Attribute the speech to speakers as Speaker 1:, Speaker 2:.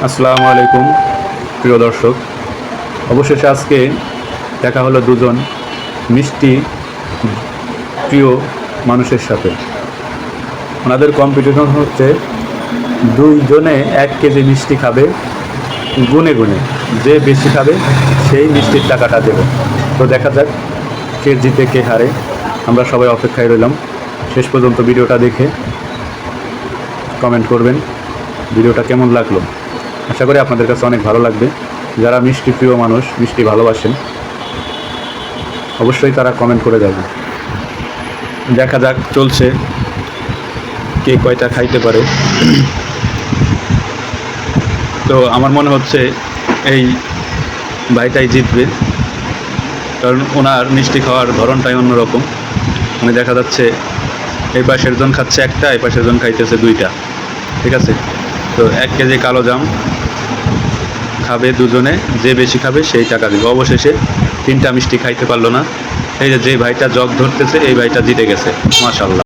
Speaker 1: আসসালামু আলাইকুম প্রিয় দর্শক। অবশেষে আজকে দেখা হলো দুজন মিষ্টি প্রিয় মানুষের সাথে। ওনাদের কম্পিটিশন হচ্ছে দুইজনে 1 কেজি মিষ্টি খাবে, গুনে গুনে যে বেশি খাবে সেই মিষ্টির টাকাটা দেবে। তো দেখা যাক কে জিতে কে হারে। আমরা সবাই অপেক্ষায় রইলাম। শেষ পর্যন্ত ভিডিওটা দেখে কমেন্ট করবেন ভিডিওটা কেমন লাগলো। আশা করি আপনাদের কাছে অনেক ভালো লাগবে। যারা মিষ্টি প্রিয় মানুষ, মিষ্টি ভালোবাসেন, অবশ্যই তারা কমেন্ট করে যাবেন। দেখা যাক চলছে কে কয়টা খাইতে পারে। তো আমার মনে হচ্ছে এই ভাইটাই জিতবে, কারণ ওনার মিষ্টি খাওয়ার ধরনটাই অন্যরকম। মানে দেখা যাচ্ছে এই পাশের জন খাচ্ছে একটা, এই পাশের জন খাইতেছে 2টা। ঠিক আছে, তো 1 কেজি কালো জাম খাবে দুজনে, যে বেশি খাবে সেই টাকা দেবে। অবশেষে 3টা মিষ্টি খাইতে পারলো না। এই যে ভাইটা জগ ধরতেছে, এই ভাইটা জিতে গেছে, মাশাআল্লাহ।